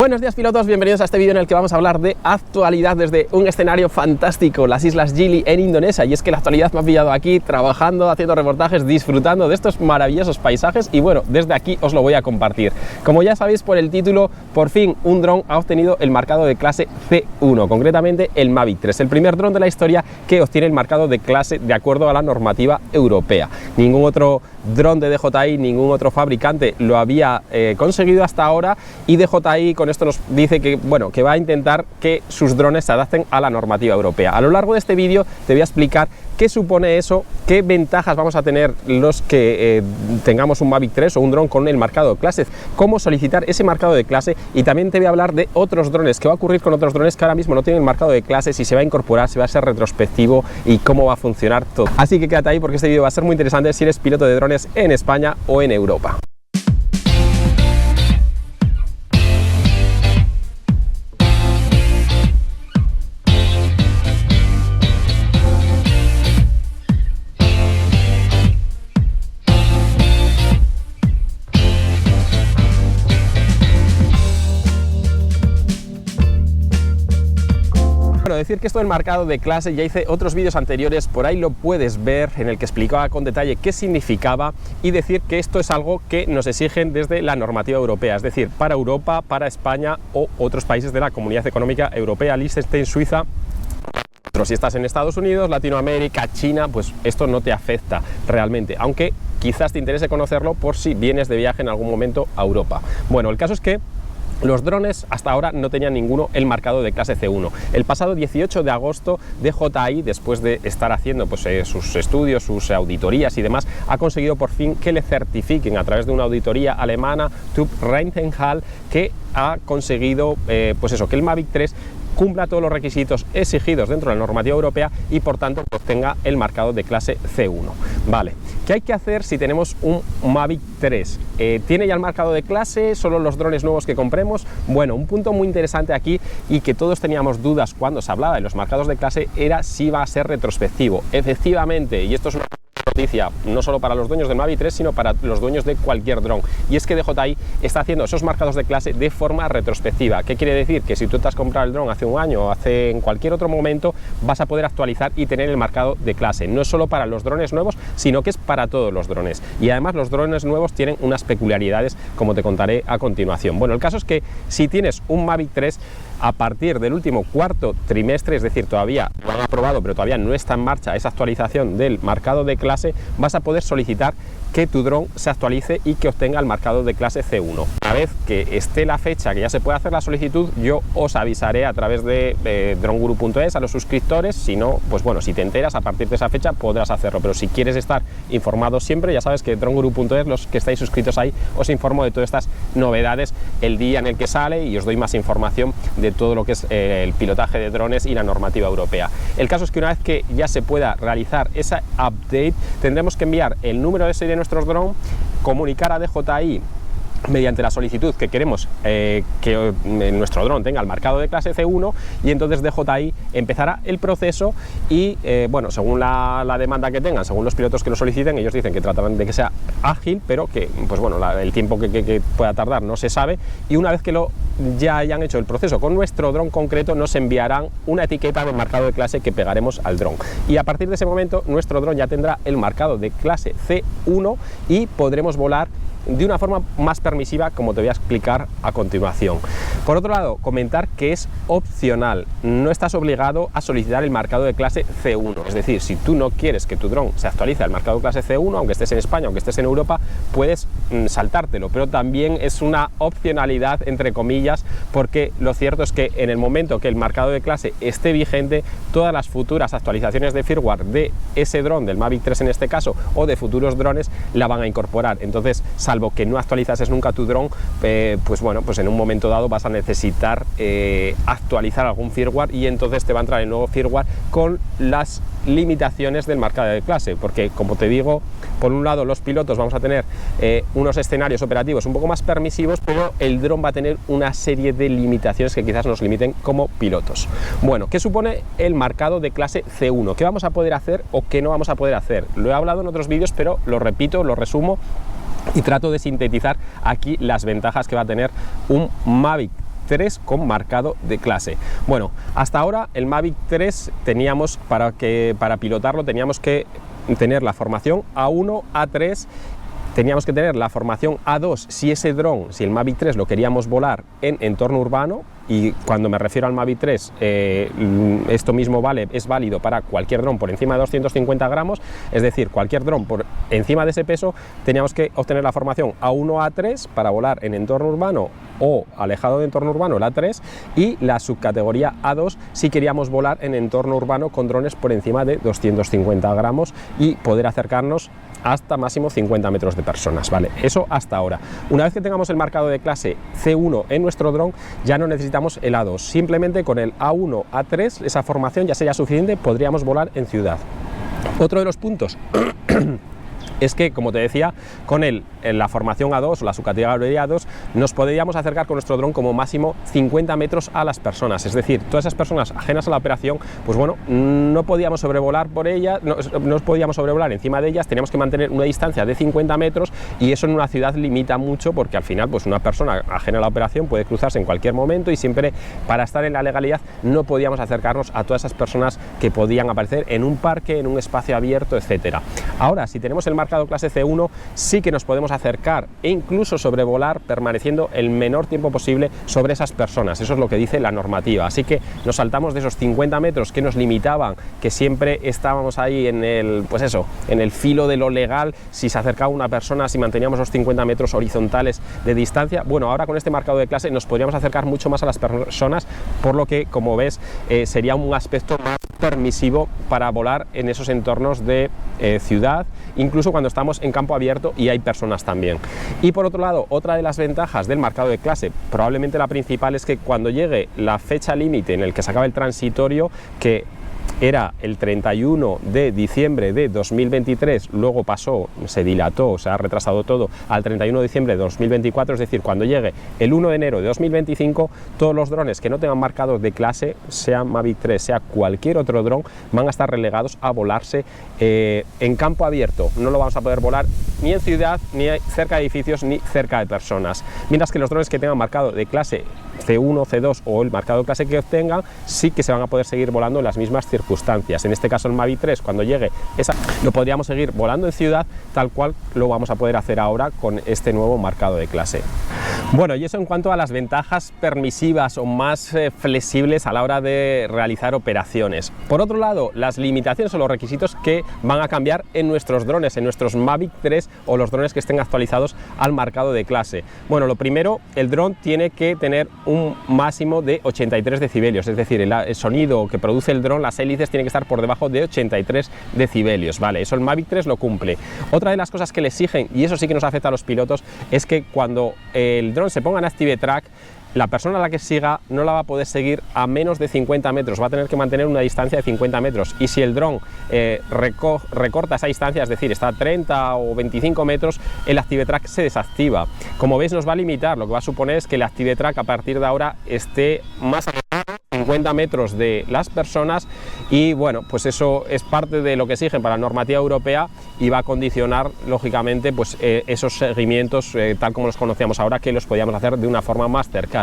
Buenos días pilotos, bienvenidos a este vídeo en el que vamos a hablar de actualidad desde un escenario fantástico, las Islas Gili en Indonesia. Y es que la actualidad me ha pillado aquí trabajando, haciendo reportajes, disfrutando de estos maravillosos paisajes y bueno, desde aquí os lo voy a compartir. Como ya sabéis por el título, por fin un dron ha obtenido el marcado de clase C1, concretamente el Mavic 3, el primer dron de la historia que obtiene el marcado de clase de acuerdo a la normativa europea. Ningún otro dron de DJI, ningún otro fabricante lo había conseguido hasta ahora, y DJI con esto nos dice que, bueno, que va a intentar que sus drones se adapten a la normativa europea. A lo largo de este vídeo te voy a explicar qué supone eso, qué ventajas vamos a tener los que tengamos un Mavic 3 o un dron con el marcado de clase, cómo solicitar ese marcado de clase, y también te voy a hablar de otros drones, qué va a ocurrir con otros drones que ahora mismo no tienen marcado de clase, si se va a incorporar, si va a ser retrospectivo y cómo va a funcionar todo. Así que quédate ahí porque este vídeo va a ser muy interesante si eres piloto de drones en España o en Europa. Bueno, decir que esto del marcado de clase, ya hice otros vídeos anteriores, por ahí lo puedes ver, en el que explicaba con detalle qué significaba, y decir que esto es algo que nos exigen desde la normativa europea, es decir, para Europa, para España o otros países de la Comunidad Económica Europea, Liechtenstein, Suiza. Pero si estás en Estados Unidos, Latinoamérica, China, pues esto no te afecta realmente, aunque quizás te interese conocerlo por si vienes de viaje en algún momento a Europa. Bueno, el caso es que los drones hasta ahora no tenían ninguno el marcado de clase C1. El pasado 18 de agosto DJI, después de estar haciendo sus estudios, sus auditorías y demás, ha conseguido por fin que le certifiquen a través de una auditoría alemana, TÜV Rheinmetall, que ha conseguido que el Mavic 3 cumpla todos los requisitos exigidos dentro de la normativa europea y por tanto obtenga el marcado de clase C1. Vale, ¿qué hay que hacer si tenemos un Mavic 3? ¿Tiene ya el marcado de clase? ¿Solo los drones nuevos que compremos? Bueno, un punto muy interesante aquí, y que todos teníamos dudas cuando se hablaba de los marcados de clase, era si va a ser retrospectivo. Efectivamente, y esto es una noticia no solo para los dueños del Mavic 3, sino para los dueños de cualquier dron, y es que DJI está haciendo esos marcados de clase de forma retrospectiva. ¿Qué quiere decir? Que si tú te has comprado el dron hace un año o en cualquier otro momento, vas a poder actualizar y tener el marcado de clase. No es solo para los drones nuevos, sino que es para todos los drones, y además los drones nuevos tienen unas peculiaridades como te contaré a continuación. Bueno, el caso es que si tienes un Mavic 3, a partir del último cuarto trimestre, es decir, todavía lo han aprobado pero todavía no está en marcha esa actualización del marcado de clase, vas a poder solicitar que tu dron se actualice y que obtenga el marcado de clase C1. Una vez que esté la fecha que ya se puede hacer la solicitud, yo os avisaré a través de dronguru.es a los suscriptores. Si no, pues bueno, si te enteras a partir de esa fecha podrás hacerlo, pero si quieres estar informado siempre, ya sabes que dronguru.es, los que estáis suscritos ahí, os informo de todas estas novedades el día en el que sale, y os doy más información de todo lo que es el pilotaje de drones y la normativa europea. El caso es que una vez que ya se pueda realizar esa update, tendremos que enviar el número de serie de nuestros drones, comunicar a DJI mediante la solicitud que queremos que nuestro dron tenga el marcado de clase C1, y entonces DJI empezará el proceso y bueno, según la demanda que tengan, según los pilotos que lo soliciten, ellos dicen que tratarán de que sea ágil, pero que pues bueno, el tiempo que pueda tardar no se sabe, y una vez que ya hayan hecho el proceso con nuestro dron concreto, nos enviarán una etiqueta de marcado de clase que pegaremos al dron, y a partir de ese momento nuestro dron ya tendrá el marcado de clase C1 y podremos volar de una forma más permisiva, como te voy a explicar a continuación. Por otro lado, comentar que es opcional, no estás obligado a solicitar el marcado de clase C1, es decir, si tú no quieres que tu dron se actualice al marcado de clase C1, aunque estés en España, aunque estés en Europa, puedes saltártelo, pero también es una opcionalidad entre comillas, porque lo cierto es que en el momento que el marcado de clase esté vigente, todas las futuras actualizaciones de firmware de ese dron, del Mavic 3 en este caso, o de futuros drones, la van a incorporar. Entonces, salvo que no actualizases nunca tu dron, pues bueno, pues en un momento dado vas a necesitar actualizar algún firmware, y entonces te va a entrar el nuevo firmware con las limitaciones del marcado de clase, porque como te digo, por un lado los pilotos vamos a tener unos escenarios operativos un poco más permisivos, pero el dron va a tener una serie de limitaciones que quizás nos limiten como pilotos. Bueno, ¿qué supone el marcado de clase C1? ¿Qué vamos a poder hacer o qué no vamos a poder hacer? Lo he hablado en otros vídeos, pero lo repito, lo resumo y trato de sintetizar aquí las ventajas que va a tener un Mavic 3 con marcado de clase. Bueno, hasta ahora el Mavic 3 teníamos para pilotarlo teníamos que tener la formación A1, A3, teníamos que tener la formación A2 si ese dron, si el Mavic 3 lo queríamos volar en entorno urbano, y cuando me refiero al Mavic 3, esto mismo es válido para cualquier dron por encima de 250 gramos, es decir, cualquier dron por encima de ese peso, teníamos que obtener la formación A1, A3 para volar en entorno urbano o alejado de entorno urbano, el A3, y la subcategoría A2 si queríamos volar en entorno urbano con drones por encima de 250 gramos y poder acercarnos hasta máximo 50 metros de personas, ¿vale? Eso hasta ahora. Una vez que tengamos el marcado de clase C1 en nuestro dron, ya no necesitamos el A2, simplemente con el A1, A3, esa formación ya sería suficiente, podríamos volar en ciudad. Otro de los puntos es que, como te decía, con la formación A2 o la subcategoría A2 nos podríamos acercar con nuestro dron como máximo 50 metros a las personas, es decir, todas esas personas ajenas a la operación, pues bueno, no podíamos sobrevolar por ellas, no podíamos sobrevolar encima de ellas, teníamos que mantener una distancia de 50 metros y eso en una ciudad limita mucho porque al final pues una persona ajena a la operación puede cruzarse en cualquier momento y siempre para estar en la legalidad no podíamos acercarnos a todas esas personas que podían aparecer en un parque, en un espacio abierto, etcétera. Ahora, si tenemos el marcado clase C1, sí que nos podemos acercar e incluso sobrevolar permaneciendo el menor tiempo posible sobre esas personas. Eso es lo que dice la normativa, así que nos saltamos de esos 50 metros que nos limitaban, que siempre estábamos ahí en el, pues eso, en el filo de lo legal, si se acercaba una persona, si manteníamos los 50 metros horizontales de distancia. Bueno, ahora con este marcado de clase nos podríamos acercar mucho más a las personas, por lo que, como ves, sería un aspecto más permisivo para volar en esos entornos de ciudad, incluso cuando estamos en campo abierto y hay personas también. Y por otro lado, otra de las ventajas del marcado de clase, probablemente la principal, es que cuando llegue la fecha límite en el que se acaba el transitorio, que era el 31 de diciembre de 2023, luego pasó, se dilató, se ha retrasado todo al 31 de diciembre de 2024, es decir, cuando llegue el 1 de enero de 2025, todos los drones que no tengan marcados de clase, sea Mavic 3, sea cualquier otro dron, van a estar relegados a volarse en campo abierto. No lo vamos a poder volar ni en ciudad, ni cerca de edificios, ni cerca de personas. Mientras que los drones que tengan marcado de clase C1, C2 o el marcado de clase que obtengan, sí que se van a poder seguir volando en las mismas circunstancias. En este caso el Mavic 3, cuando llegue lo podríamos seguir volando en ciudad, tal cual lo vamos a poder hacer ahora con este nuevo marcado de clase. Bueno, y eso en cuanto a las ventajas permisivas o más flexibles a la hora de realizar operaciones. Por otro lado, las limitaciones o los requisitos que van a cambiar en nuestros drones, en nuestros Mavic 3 o los drones que estén actualizados al marcado de clase. Bueno, lo primero, el dron tiene que tener un máximo de 83 decibelios, es decir, el sonido que produce el dron, las hélices, tiene que estar por debajo de 83 decibelios, ¿vale? Eso el Mavic 3 lo cumple. Otra de las cosas que le exigen, y eso sí que nos afecta a los pilotos, es que cuando el dron se ponga en Active Track, la persona a la que siga no la va a poder seguir a menos de 50 metros, va a tener que mantener una distancia de 50 metros, y si el dron recorta esa distancia, es decir, está a 30 o 25 metros, el Active Track se desactiva. Como veis, nos va a limitar, lo que va a suponer es que el Active Track a partir de ahora esté más a 50 metros de las personas, y bueno, pues eso es parte de lo que exigen para la normativa europea y va a condicionar lógicamente pues esos seguimientos tal como los conocíamos ahora, que los podíamos hacer de una forma más cercana.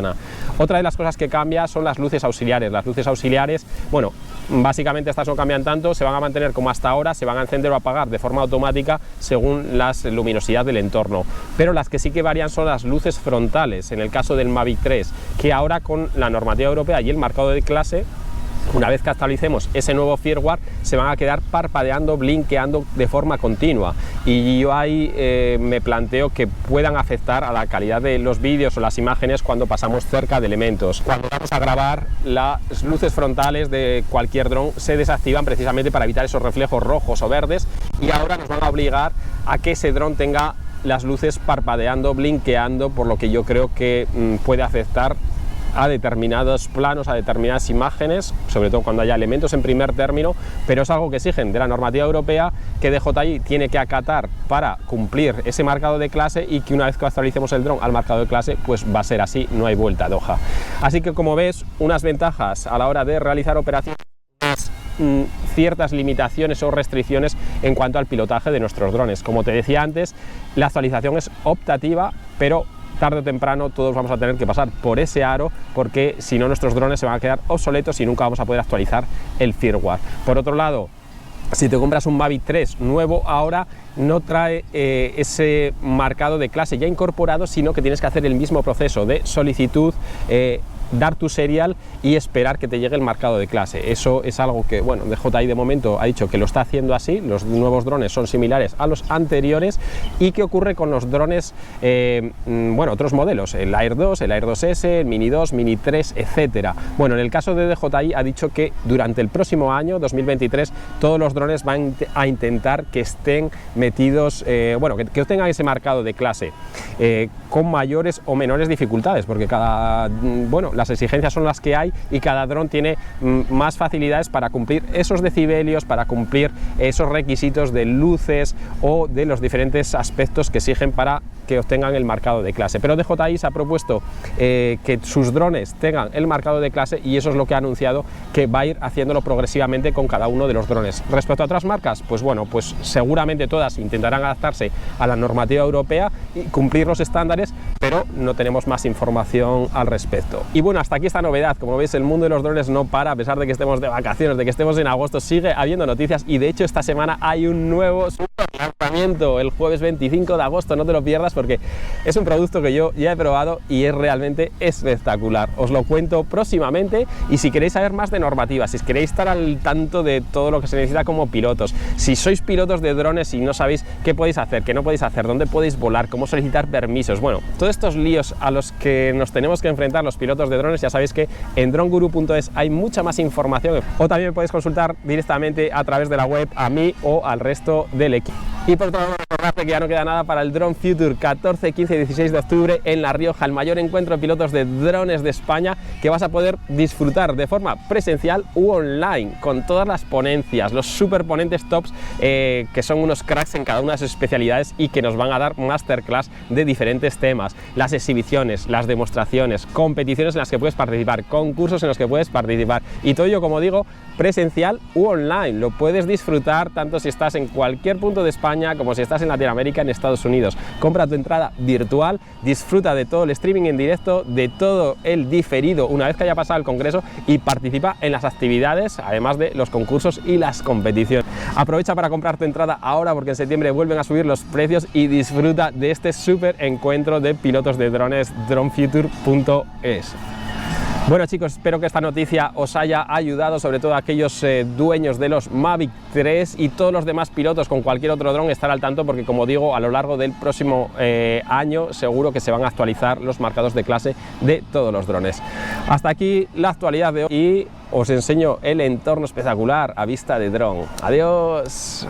Otra de las cosas que cambia son las luces auxiliares. Las luces auxiliares, bueno, básicamente estas no cambian tanto, se van a mantener como hasta ahora, se van a encender o apagar de forma automática según la luminosidad del entorno, pero las que sí que varían son las luces frontales, en el caso del Mavic 3, que ahora con la normativa europea y el marcado de clase, una vez que actualicemos ese nuevo firmware, se van a quedar parpadeando, blinqueando de forma continua, y yo ahí me planteo que puedan afectar a la calidad de los vídeos o las imágenes cuando pasamos cerca de elementos. Cuando vamos a grabar, las luces frontales de cualquier dron se desactivan precisamente para evitar esos reflejos rojos o verdes, y ahora nos van a obligar a que ese dron tenga las luces parpadeando, blinqueando, por lo que yo creo que puede afectar a determinados planos, a determinadas imágenes, sobre todo cuando haya elementos en primer término, pero es algo que exigen de la normativa europea, que DJI tiene que acatar para cumplir ese marcado de clase, y que una vez que actualicemos el dron al marcado de clase, pues va a ser así, no hay vuelta de hoja. Así que, como ves, unas ventajas a la hora de realizar operaciones, ciertas limitaciones o restricciones en cuanto al pilotaje de nuestros drones. Como te decía antes, la actualización es optativa, pero tarde o temprano todos vamos a tener que pasar por ese aro, porque si no nuestros drones se van a quedar obsoletos y nunca vamos a poder actualizar el firmware. Por otro lado, si te compras un Mavic 3 nuevo ahora, no trae ese marcado de clase ya incorporado, sino que tienes que hacer el mismo proceso de solicitud, dar tu serial y esperar que te llegue el marcado de clase. Eso es algo que, bueno, DJI de momento ha dicho que lo está haciendo así. Los nuevos drones son similares a los anteriores. ¿Y qué ocurre con los drones, bueno, otros modelos? El Air 2, el Air 2S, el Mini 2, Mini 3, etcétera. Bueno, en el caso de DJI ha dicho que durante el próximo año, 2023, todos los drones van a intentar que estén metidos, bueno, que tengan ese marcado de clase con mayores o menores dificultades, porque bueno, las exigencias son las que hay y cada dron tiene más facilidades para cumplir esos decibelios, para cumplir esos requisitos de luces o de los diferentes aspectos que exigen para que obtengan el marcado de clase. Pero DJI se ha propuesto que sus drones tengan el marcado de clase, y eso es lo que ha anunciado, que va a ir haciéndolo progresivamente con cada uno de los drones. Respecto a otras marcas, pues bueno, pues seguramente todas intentarán adaptarse a la normativa europea y cumplir los estándares, pero no tenemos más información al respecto. Y bueno, hasta aquí esta novedad. Como veis, el mundo de los drones no para, a pesar de que estemos de vacaciones, de que estemos en agosto, sigue habiendo noticias, y de hecho esta semana hay un nuevo lanzamiento el jueves 25 de agosto, no te lo pierdas, porque es un producto que yo ya he probado y es realmente espectacular. Os lo cuento próximamente, y si queréis saber más de normativas, si queréis estar al tanto de todo lo que se necesita como pilotos, si sois pilotos de drones y no sabéis qué podéis hacer, qué no podéis hacer, dónde podéis volar, cómo solicitar permisos, bueno, todos estos líos a los que nos tenemos que enfrentar los pilotos de drones, ya sabéis que en droneguru.es hay mucha más información, o también podéis consultar directamente a través de la web a mí o al resto del equipo. Y por todo, recordad que ya no queda nada para el Drone Future 14, 15 y 16 de octubre en La Rioja, el mayor encuentro de pilotos de drones de España, que vas a poder disfrutar de forma presencial u online, con todas las ponencias, los super ponentes tops, que son unos cracks en cada una de sus especialidades y que nos van a dar masterclass de diferentes temas, las exhibiciones, las demostraciones, competiciones en las que puedes participar, concursos en los que puedes participar, y todo ello, como digo, presencial u online. Lo puedes disfrutar tanto si estás en cualquier punto de España como si estás en Latinoamérica, en Estados Unidos. Compra tu entrada virtual, disfruta de todo el streaming en directo, de todo el diferido una vez que haya pasado el congreso, y participa en las actividades, además de los concursos y las competiciones. Aprovecha para comprar tu entrada ahora, porque en septiembre vuelven a subir los precios, y disfruta de este súper encuentro de pilotos de drones, dronefuture.es. Bueno, chicos, espero que esta noticia os haya ayudado, sobre todo a aquellos dueños de los Mavic 3 y todos los demás pilotos con cualquier otro dron, estar al tanto, porque como digo, a lo largo del próximo año seguro que se van a actualizar los marcados de clase de todos los drones. Hasta aquí la actualidad de hoy, y os enseño el entorno espectacular a vista de dron. Adiós.